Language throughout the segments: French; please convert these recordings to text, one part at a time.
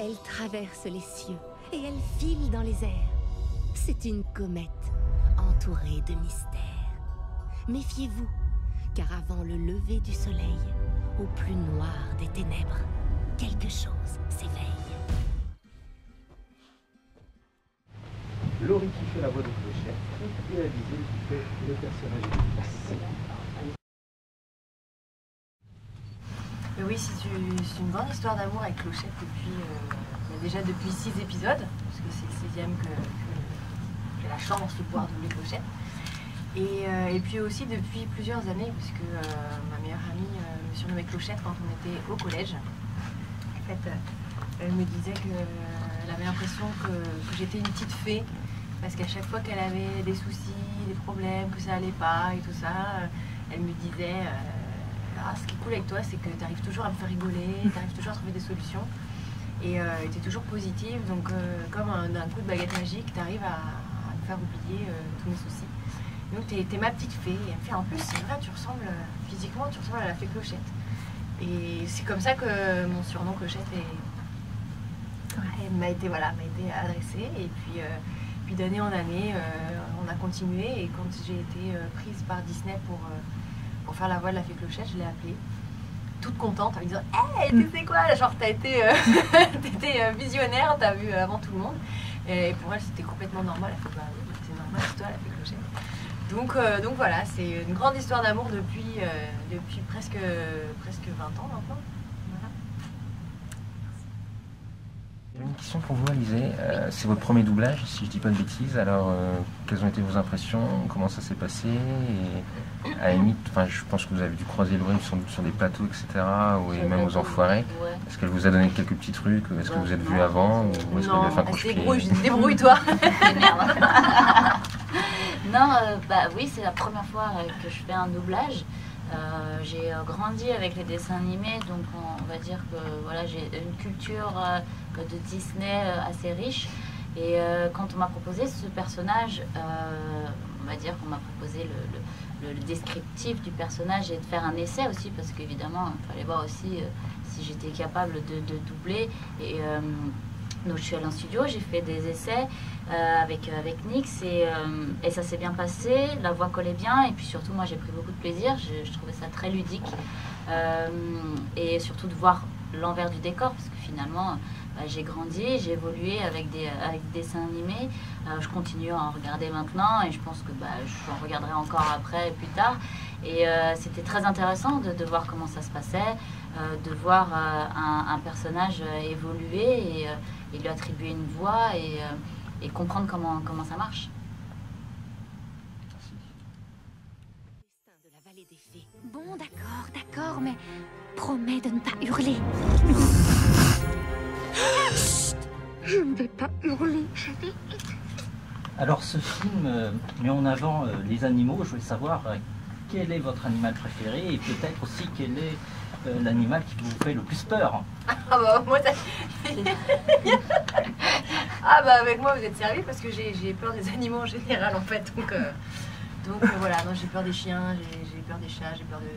Elle traverse les cieux et elle file dans les airs. C'est une comète entourée de mystères. Méfiez-vous, car avant le lever du soleil, au plus noir des ténèbres, quelque chose s'éveille. Laurie qui fait la voix de Clochette et Alizé qui fait le personnage de Place. Oui, c'est une grande histoire d'amour avec Clochette déjà depuis 6 épisodes, parce que c'est le 6e que j'ai la chance de pouvoir doubler Clochette. Et puis aussi depuis plusieurs années, puisque ma meilleure amie me surnommait Clochette quand on était au collège. En fait, elle me disait qu'elle avait l'impression que j'étais une petite fée, parce qu'à chaque fois qu'elle avait des soucis, des problèmes, que ça allait pas et tout ça, elle me disait ce qui est cool avec toi, c'est que tu arrives toujours à me faire rigoler, tu arrives toujours à trouver des solutions, et tu es toujours positive, donc comme un coup de baguette magique, tu arrives à me faire oublier tous mes soucis. Donc t'es ma petite fée, et elle me fait en plus c'est vrai, tu ressembles physiquement, tu ressembles à la fée Clochette. Et c'est comme ça que mon surnom Clochette m'a été adressé, et puis d'année en année on a continué, et quand j'ai été prise par Disney pour faire la voix de la fée Clochette, je l'ai appelée toute contente en lui disant hey, tu sais quoi, genre t'as été t'étais visionnaire, t'as vu avant tout le monde, et pour elle c'était complètement normal. Elle fait bah oui, c'est normal, c'est toi la fée Clochette. Donc voilà, c'est une grande histoire d'amour depuis presque 20 ans maintenant. Voilà. Une question pour vous, Alizé. C'est votre premier doublage, si je dis pas de bêtises. Alors, quelles ont été vos impressions? Comment ça s'est passé? Et à la limite, je pense que vous avez dû croiser Laurie sans doute sur des plateaux, etc. Et même aux Enfoirés. Ouais. Est-ce qu'elle vous a donné quelques petits trucs? Est-ce que vous êtes vus avant? Ou est-ce qu'elle lui a fait un croche-pied? Débrouille-toi. Non, oui, c'est la première fois que je fais un doublage. J'ai grandi avec les dessins animés, donc on va dire que voilà, j'ai une culture de Disney assez riche. Et quand on m'a proposé ce personnage, on va dire qu'on m'a proposé le descriptif du personnage et de faire un essai aussi, parce qu'évidemment, il fallait voir aussi si j'étais capable de doubler. Et donc je suis allée en studio, j'ai fait des essais avec Nix, et ça s'est bien passé, la voix collait bien, et puis surtout moi j'ai pris beaucoup de plaisir, je trouvais ça très ludique, et surtout de voir l'envers du décor, parce que finalement j'ai grandi, j'ai évolué avec des dessins animés, je continue à en regarder maintenant, et je pense que j'en regarderai encore après et plus tard, et c'était très intéressant de voir comment ça se passait, de voir un personnage évoluer et lui attribuer une voix et comprendre comment ça marche. De la vallée des fées. Bon, d'accord, mais promets de ne pas hurler. Chut, je ne vais pas hurler, chérie. Alors ce film met en avant les animaux. Je voulais savoir quel est votre animal préféré, et peut-être aussi quel est l'animal qui vous fait le plus peur. Moi avec moi vous êtes servi, parce que j'ai peur des animaux en général en fait, donc voilà, non, j'ai peur des chiens, j'ai peur des chats, j'ai peur de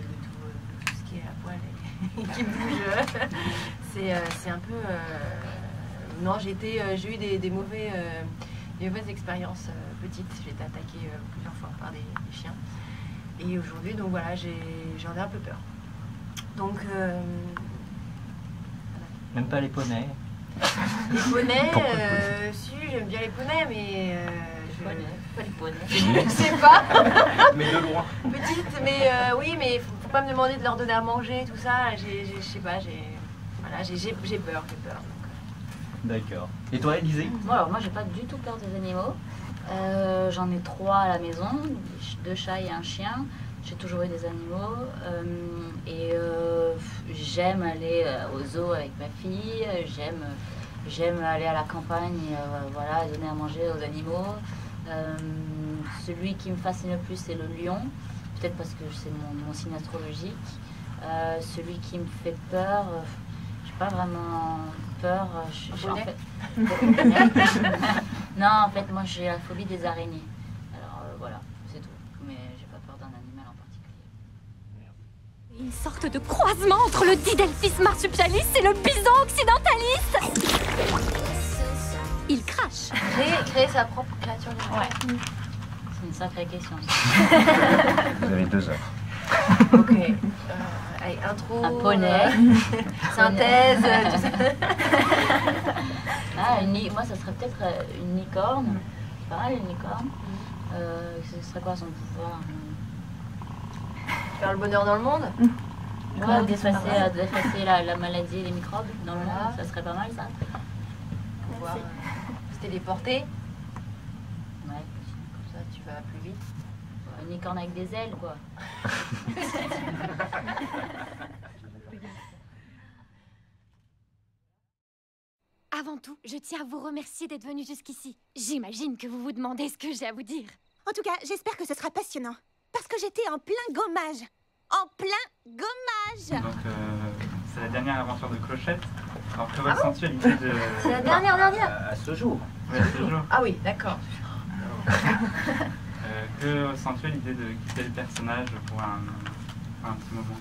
tout ce qui est à poil et qui bouge. C'est un peu non, j'ai eu des mauvaises expériences petites. J'ai été attaquée plusieurs fois par des chiens, et aujourd'hui donc voilà, j'en ai un peu peur. Donc même pas les poneys? Les poneys, si, j'aime bien les poneys, mais Pas les poneys. je sais pas. Mais de loin. Petite, mais oui, mais faut pas me demander de leur donner à manger, tout ça. Je sais pas, j'ai peur. D'accord. Et toi, Alizé? Alors moi j'ai pas du tout peur des animaux. J'en ai 3 à la maison, 2 chats et un chien. J'ai toujours eu des animaux, et j'aime aller au zoo avec ma fille, j'aime aller à la campagne et voilà, donner à manger aux animaux. Celui qui me fascine le plus, c'est le lion, peut-être parce que c'est mon signe astrologique. Celui qui me fait peur, j'ai pas vraiment peur. En fait... Non, en fait, moi j'ai la phobie des araignées. Alors voilà, c'est tout. Mais j'ai pas peur d'un animal en particulier. une sorte de croisement entre le Didelphis marsupialis et le bison occidentalis. Il crache. Créer sa propre créature libre. Ouais. C'est une sacrée question. Vous avez 2 heures. Ok. Allez, intro. Un poney. Synthèse, tout ça. Ah, moi, ça serait peut-être une licorne. C'est pas mal, une licorne. Ce serait quoi son pouvoir? Faire le bonheur dans le monde. Ouais, d'effacer la maladie et les microbes dans le monde. Ça serait pas mal, ça. Pouvoir se téléporter. Ouais. Comme ça, tu vas plus vite. Une licorne avec des ailes, quoi. Avant tout, je tiens à vous remercier d'être venu jusqu'ici. J'imagine que vous vous demandez ce que j'ai à vous dire. En tout cas, j'espère que ce sera passionnant. Parce que j'étais en plein gommage. En plein gommage. Donc, c'est la dernière aventure de Clochette. Alors, que ressens-tu à l'idée de... C'est la dernière. À ce jour. Ouais, ce jour. Ah oui, d'accord. Que ressens-tu à l'idée de quitter le personnage pour un petit moment?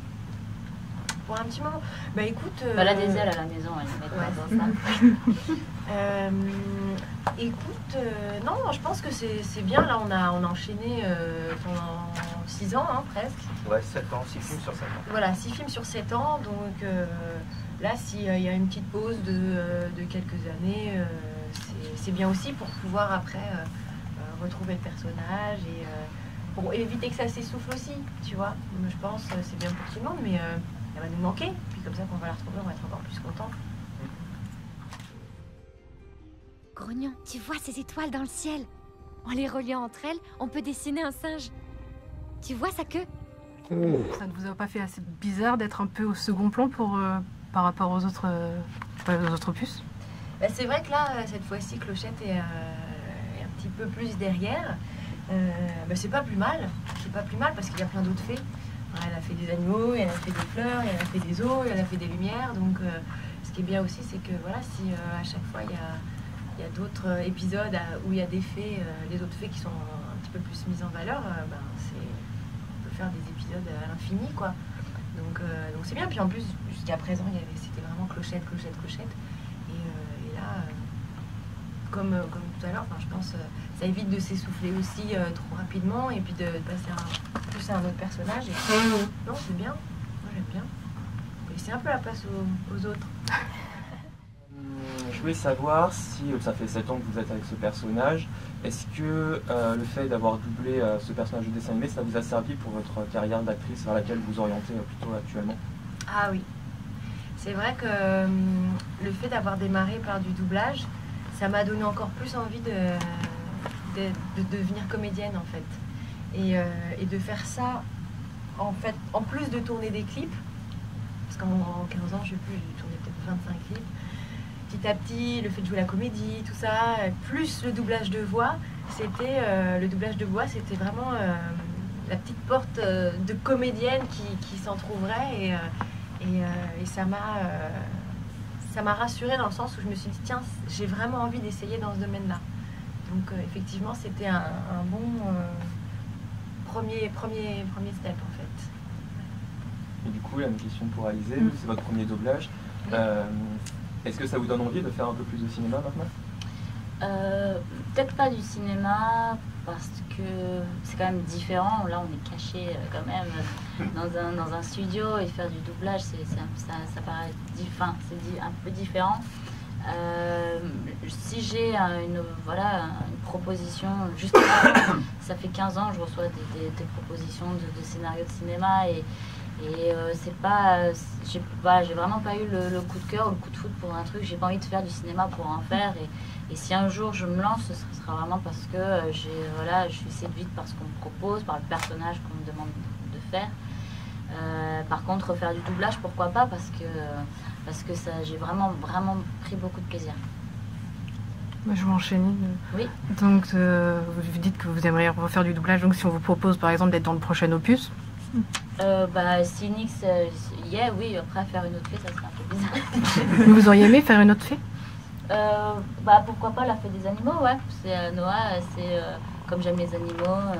Pour un petit moment. Bah écoute. Elle a des ailes à la maison, elle met Ouais, dans ça. Écoute, non, je pense que c'est bien. Là, on a enchaîné pendant 6 ans, hein, presque. Ouais, 7 ans, 6 films sur 7 ans. Voilà, 6 films sur 7 ans. Donc là, s'il y a une petite pause de quelques années, c'est bien aussi pour pouvoir après retrouver le personnage et pour éviter que ça s'essouffle aussi, tu vois. Je pense c'est bien pour tout le monde, mais elle va nous manquer. Puis comme ça, quand on va la retrouver, on va être encore plus content. Grognon, tu vois ces étoiles dans le ciel? En les reliant entre elles, on peut dessiner un singe. Tu vois sa queue? Ça ne vous a pas fait assez bizarre d'être un peu au second plan par rapport aux autres opus? Bah, c'est vrai que là, cette fois-ci, Clochette est un petit peu plus derrière. Bah, c'est pas plus mal. C'est pas plus mal parce qu'il y a plein d'autres fées. Elle a fait des animaux, elle a fait des fleurs, elle a fait des eaux, elle a fait des lumières. Donc, ce qui est bien aussi, c'est que voilà, si à chaque fois il y a d'autres épisodes où il y a des fées, les autres fées qui sont un petit peu plus mises en valeur, on peut faire des épisodes à l'infini, quoi. Donc c'est bien. Puis en plus, jusqu'à présent, c'était vraiment Clochette. Et là, comme tout à l'heure, je pense ça évite de s'essouffler aussi trop rapidement et puis de passer plus à un autre personnage. Non, c'est bien. Moi, j'aime bien. Faut laisser un peu la place aux autres. Je voulais savoir si, ça fait 7 ans que vous êtes avec ce personnage, est-ce que le fait d'avoir doublé ce personnage de dessin animé, ça vous a servi pour votre carrière d'actrice vers laquelle vous orientez plutôt actuellement? Ah oui. C'est vrai que le fait d'avoir démarré par du doublage, ça m'a donné encore plus envie de devenir comédienne en fait. Et de faire ça, en fait, en plus de tourner des clips, parce qu'en 15 ans, je sais plus, j'ai tourné peut-être 25 clips. Petit à petit, le fait de jouer la comédie, tout ça, plus le doublage de voix, c'était vraiment la petite porte de comédienne qui s'en trouverait et ça m'a rassurée dans le sens où je me suis dit tiens, j'ai vraiment envie d'essayer dans ce domaine-là. Donc effectivement, c'était un bon premier step en fait. Et du coup, là, une question pour Alizée, c'est votre premier doublage. Est-ce que ça vous donne envie de faire un peu plus de cinéma maintenant? Peut-être pas du cinéma, parce que c'est quand même différent. Là, on est caché quand même dans un studio et faire du doublage, ça paraît un peu différent. Si j'ai une proposition, juste là, ça fait 15 ans que je reçois des propositions de scénarios de cinéma et c'est pas, j'ai vraiment pas eu le coup de cœur ou le coup de foudre pour un truc. J'ai pas envie de faire du cinéma pour en faire et si un jour je me lance, ce sera vraiment parce que je suis séduite par ce qu'on me propose, par le personnage qu'on me demande de faire. Par contre, faire du doublage, pourquoi pas, parce que ça, j'ai vraiment pris beaucoup de plaisir. Je vais enchaîner. Oui. Donc, vous dites que vous aimeriez refaire du doublage. Donc, si on vous propose, par exemple, d'être dans le prochain opus. Si Nix, oui. Après, faire une autre fée, ça serait un peu bizarre. Vous auriez aimé faire une autre fée? Pourquoi pas la fée des animaux, ouais. C'est Noah, c'est comme j'aime les animaux.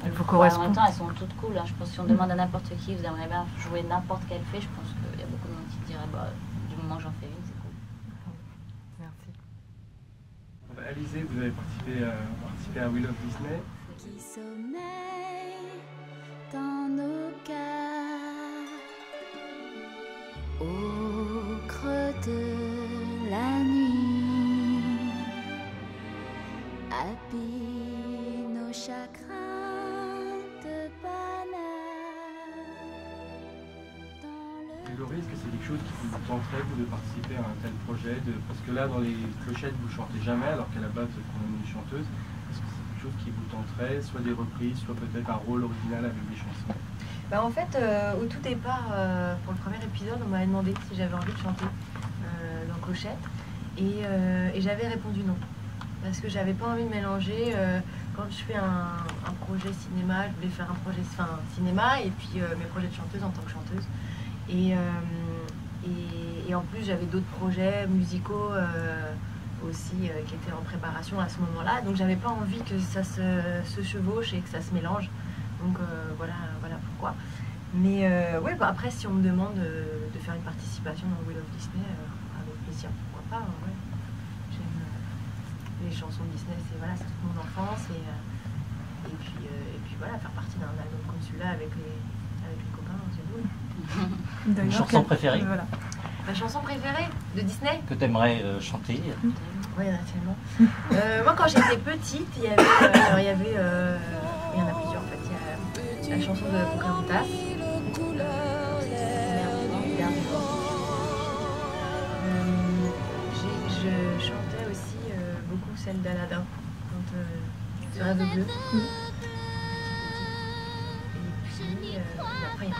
Elle vous En correspond. même temps, elles sont toutes cool. Hein. Je pense que si on demande à n'importe qui, vous aimeriez bien jouer n'importe quelle fée, je pense qu'il y a beaucoup de monde qui dirait du moment que j'en fais une, c'est cool. Merci. Alizée, vous avez participé à We Love Disney. Qui sommeille dans nos cœurs au creux de la nuit, habille nos chagrins de bonheur. Et Laurie, est-ce que c'est quelque chose qui vous tenterait, vous, de participer à un tel projet Parce que là, dans les clochettes, vous chantez jamais, alors qu'à la base, vous êtes quand même une chanteuse. Est-ce que c'est quelque chose qui vous tenterait, soit des reprises, soit peut-être un rôle original avec des chansons? Bah, en fait, au tout départ, pour le premier épisode, on m'avait demandé si j'avais envie de chanter dans Clochette. Et j'avais répondu non. Parce que j'avais pas envie de mélanger. Quand je fais un projet cinéma, je voulais faire un projet cinéma et puis mes projets de chanteuse en tant que chanteuse. Et en plus, j'avais d'autres projets musicaux aussi qui étaient en préparation à ce moment-là. Donc, j'avais pas envie que ça se chevauche et que ça se mélange. Donc, voilà pourquoi. Mais ouais, bah, après, si on me demande de faire une participation dans We Love Disney, avec plaisir, pourquoi pas. Ouais. J'aime les chansons de Disney, c'est toute mon enfance. Et puis voilà, faire partie d'un album comme celui-là avec les copains, c'est cool. Une chanson préférée Ma chanson préférée de Disney que tu aimerais chanter? Oui, il y en a tellement. Moi, quand j'étais petite, il y en a plusieurs en fait. Il y a la chanson de Pocahontas. Je chantais aussi beaucoup celle d'Aladin, quand ce rêve bleu. Et puis après, il y a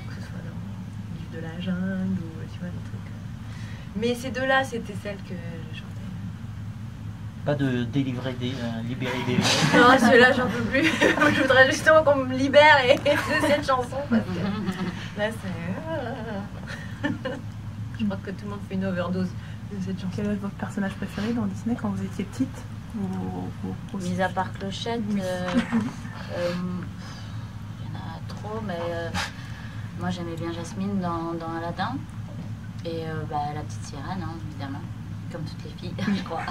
que ce soit dans le livre de la jungle ou tu vois des trucs. Mais ces deux-là, c'était celles que je chantais. Pas de libérer des Non, ceux-là, j'en peux plus. Je voudrais justement qu'on me libère de cette chanson parce que là, c'est. Je crois que tout le monde fait une overdose de cette chanson. Quel est votre personnage préféré dans Disney quand vous étiez petite? Mis à part Clochette, il y en a trop, mais moi j'aimais bien Jasmine dans Aladdin et la petite sirène, hein, évidemment, comme toutes les filles, je crois.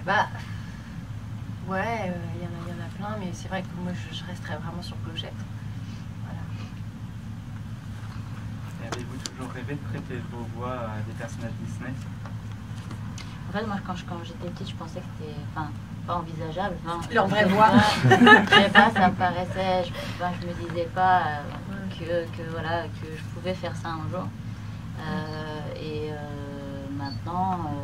Bah, ouais, il y en a plein, mais c'est vrai que moi je resterais vraiment sur Clochette. Voilà. Et avez-vous toujours rêvé de prêter vos voix à des personnages Disney? En fait, moi quand j'étais petite, je pensais que c'était pas envisageable. Leur vraie voix. Je sais pas, ça me paraissait, je me disais pas que je pouvais faire ça un jour. Maintenant,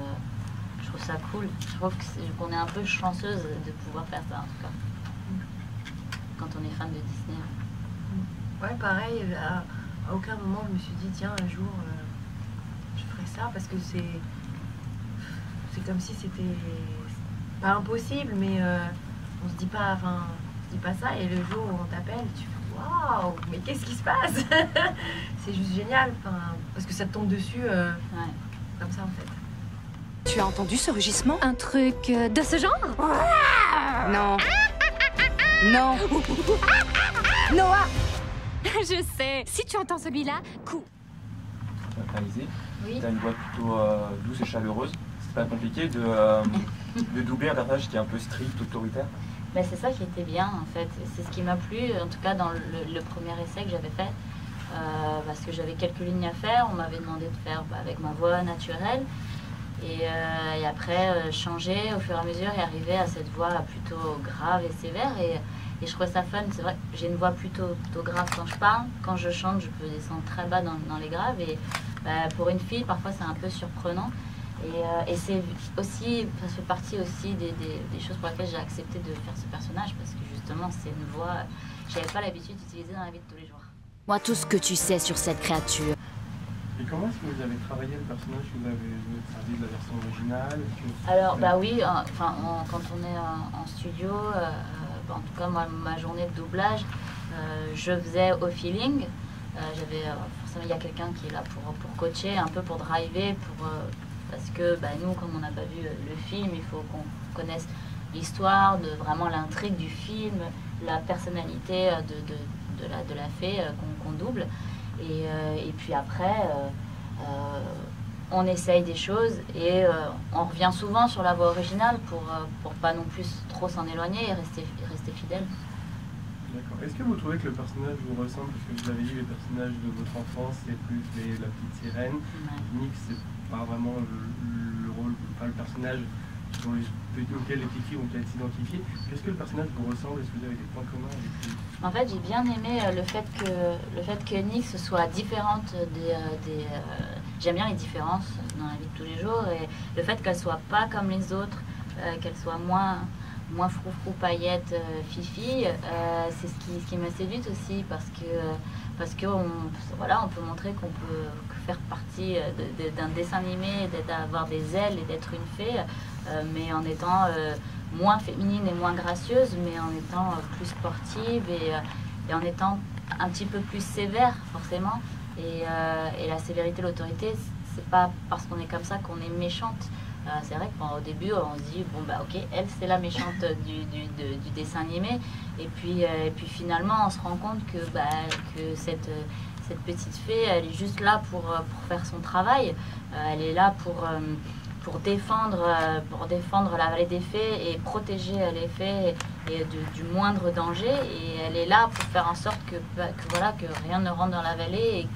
je trouve ça cool. Je trouve qu'on est un peu chanceuse de pouvoir faire ça en tout cas. Quand on est fan de Disney. Ouais, pareil, à aucun moment je me suis dit tiens un jour je ferai ça parce que c'est comme si c'était pas impossible mais on se dit pas ça et le jour où on t'appelle tu fais waouh mais qu'est-ce qui se passe. C'est juste génial parce que ça te tombe dessus comme ça en fait. Tu as entendu ce rugissement? Un truc de ce genre? Non. Non. Noah! Je sais. Si tu entends celui-là, coup. Alizée, oui. tu as une voix plutôt douce et chaleureuse. C'est pas compliqué de doubler un personnage qui est un peu strict, autoritaire? Ben, c'est ça qui était bien en fait. C'est ce qui m'a plu, en tout cas dans le premier essai que j'avais fait. Parce que j'avais quelques lignes à faire. On m'avait demandé de faire avec ma voix naturelle. Et après changer au fur et à mesure et arriver à cette voix plutôt grave et sévère et je trouvais ça fun. C'est vrai que j'ai une voix plutôt grave quand je parle. Quand je chante, je peux descendre très bas dans les graves et pour une fille parfois c'est un peu surprenant et c'est aussi, ça fait partie aussi des choses pour lesquelles j'ai accepté de faire ce personnage parce que justement c'est une voix que j'avais pas l'habitude d'utiliser dans la vie de tous les jours. Moi tout ce que tu sais sur cette créature. Et comment est-ce que vous avez travaillé le personnage? Vous avez servi de la version originale? Alors, oui, quand on est en studio, en tout cas, moi, ma journée de doublage, je faisais au feeling. Forcément, il y a quelqu'un qui est là pour coacher, un peu pour driver, parce que nous, comme on n'a pas vu le film, il faut qu'on connaisse l'histoire, de vraiment l'intrigue du film, la personnalité de la fée qu'on double. Et puis après, on essaye des choses et on revient souvent sur la voix originale pour pas non plus trop s'en éloigner et rester fidèle. D'accord. Est-ce que vous trouvez que le personnage vous ressemble? Parce que vous avez dit les personnages de votre enfance, c'est plus la petite sirène. Nick, c'est pas vraiment le rôle, pas le personnage auquel les petites filles vont peut-être s'identifier. Qu'est-ce que le personnage vous ressemble? Est-ce que vous avez des points communs avec lui? En fait, j'ai bien aimé le fait que Nick se soit différente j'aime bien les différences dans la vie de tous les jours et le fait qu'elle soit pas comme les autres, qu'elle soit moins froufrou, paillettes, fifi, c'est ce qui me séduit aussi parce que on peut montrer qu'on peut faire partie d'un dessin animé, d'avoir des ailes et d'être une fée, mais en étant moins féminine et moins gracieuse, mais en étant plus sportive et en étant un petit peu plus sévère forcément. Et la sévérité, l'autorité, c'est pas parce qu'on est comme ça qu'on est méchante. C'est vrai qu'au début, on se dit, bon bah ok, elle c'est la méchante du dessin animé. Et puis finalement, on se rend compte que cette petite fée, elle est juste là pour faire son travail. Elle est là pour défendre la vallée des fées et protéger les fées du moindre danger. Et elle est là pour faire en sorte que rien ne rentre dans la vallée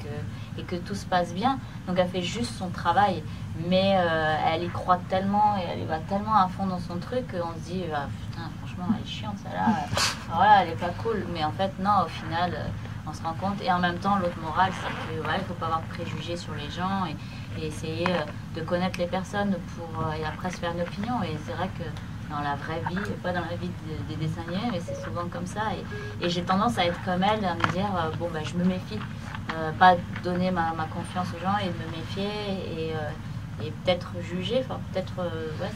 et que tout se passe bien. Donc elle fait juste son travail. Mais elle y croit tellement et elle y va tellement à fond dans son truc qu'on se dit putain, franchement, elle est chiante celle-là. Voilà, elle est pas cool. Mais en fait, non, au final, on se rend compte. Et en même temps, l'autre morale, c'est que il faut pas avoir de préjugés sur les gens et essayer de connaître les personnes et après se faire une opinion. Et c'est vrai que dans la vraie vie, pas dans la vie des dessins animés, mais c'est souvent comme ça. Et j'ai tendance à être comme elle, à me dire je me méfie. Pas donner ma confiance aux gens et de me méfier et peut-être juger, ça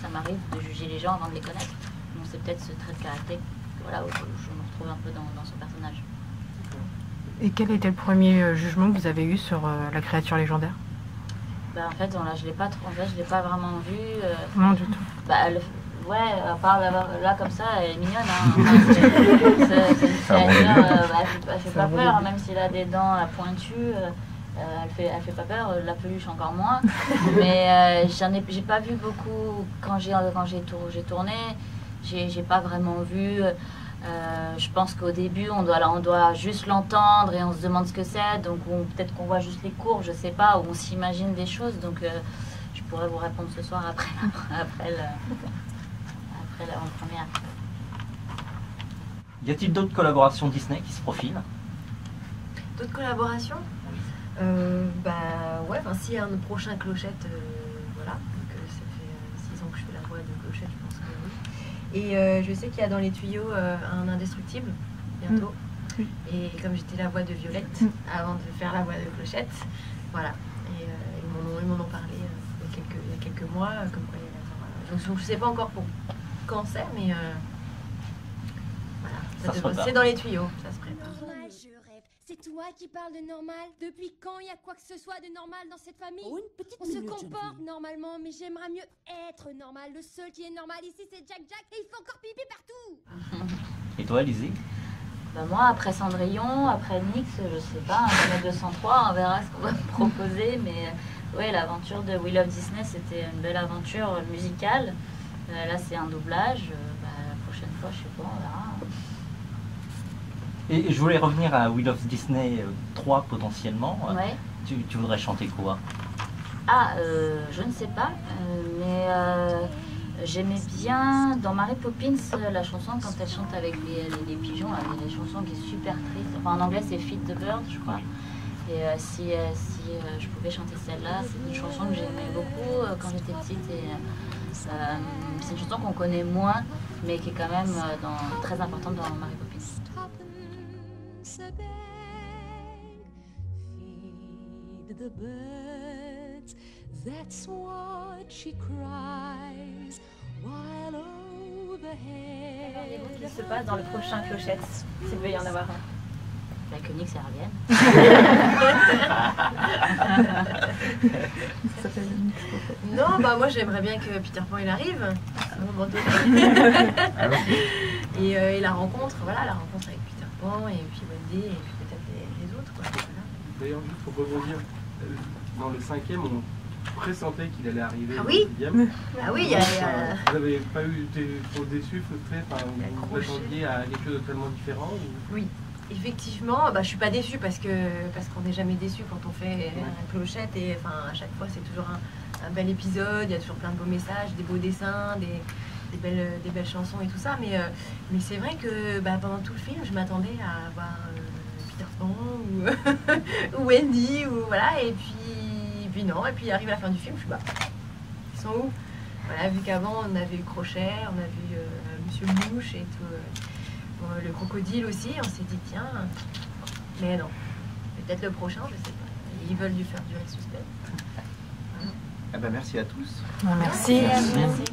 m'arrive de juger les gens avant de les connaître. Donc c'est peut-être ce trait de caractère où je me retrouve un peu dans son personnage. Et quel était le premier jugement que vous avez eu sur la créature légendaire? En fait, je l'ai pas vraiment vu. Non, du tout. À part là comme ça, elle est mignonne. Hein. C'est une créature, elle fait pas peur, même s'il a des dents pointues. Elle fait pas peur, la peluche encore moins. Mais j'ai pas vu beaucoup quand j'ai tourné. J'ai pas vraiment vu. Je pense qu'au début, on doit juste l'entendre et on se demande ce que c'est. Donc peut-être qu'on voit juste les courbes, je sais pas, ou on s'imagine des choses. Donc je pourrais vous répondre ce soir après en première. Y a-t-il d'autres collaborations Disney qui se profilent? D'autres collaborations? S'il y a un prochain Clochette, voilà. Donc ça fait 6 ans que je fais la voix de Clochette, je pense que oui. Et je sais qu'il y a dans les tuyaux un Indestructible, bientôt. Oui. Et comme j'étais la voix de Violette avant de faire la voix de Clochette, voilà. Et ils m'en ont parlé il y a quelques mois, comme quoi il y avait donc je sais pas encore pour quand c'est, mais voilà. C'est dans les tuyaux, ça se prépare. Normal, je rêve. C'est toi qui parles de normal? Depuis quand il y a quoi que ce soit de normal dans cette famille? Oh, une petite On se minute, comporte normalement, mais j'aimerais mieux être normal. Le seul qui est normal ici, c'est Jack et il fait encore pipi partout. Et toi, Alizée? Moi, après Cendrillon, après Nix, je sais pas, un 203, on verra ce qu'on va me proposer. Mais ouais, l'aventure de We Love Disney, c'était une belle aventure musicale. Là, c'est un doublage. La prochaine fois, je sais pas, on verra. Et je voulais revenir à We Love Disney 3 potentiellement. Ouais. Tu voudrais chanter quoi? Je ne sais pas, mais j'aimais bien dans Mary Poppins la chanson quand elle chante avec les pigeons, les chansons qui est super triste. Enfin, en anglais, c'est Feed the Bird, je crois. Et si je pouvais chanter celle-là, c'est une chanson que j'aimais beaucoup quand j'étais petite. Et c'est une chanson qu'on connaît moins, mais qui est quand même très importante dans Mary Poppins. Feed the birds, that's what she cries, while overhead. Qu'est-ce qui se passe dans le prochain Clochette, s'il veut y en avoir un? Que Nix revienne. Ça s'appelle Nix. Non, bah moi j'aimerais bien que Peter Pan il arrive à un moment donné. Et la rencontre, voilà, la rencontre avec Peter Pan et puis Wendy et puis peut-être les autres, quoi. Voilà. D'ailleurs, juste pour rebondir, dans le 5e, on pressentait qu'il allait arriver. Ah oui. Ah oui, il y a... Vous n'avez pas été trop déçu, frustré, vous attendiez à quelque chose de totalement différent ou... Oui. Effectivement, bah, je suis pas déçue parce qu'on n'est jamais déçu quand on fait un Clochette et enfin à chaque fois c'est toujours un bel épisode, il y a toujours plein de beaux messages, des beaux dessins, des belles chansons et tout ça, mais c'est vrai que bah, pendant tout le film je m'attendais à voir Peter Pan ou Wendy ou voilà et puis non, et puis arrive à la fin du film je suis bah ils sont où? Voilà, vu qu'avant on avait eu Crochet, on a vu Monsieur Mouche et tout. Le crocodile aussi, on s'est dit tiens, mais non, peut-être le prochain, je sais pas. Ils veulent lui faire durer le suspense. Voilà. Eh ben, merci à tous. Merci. Merci.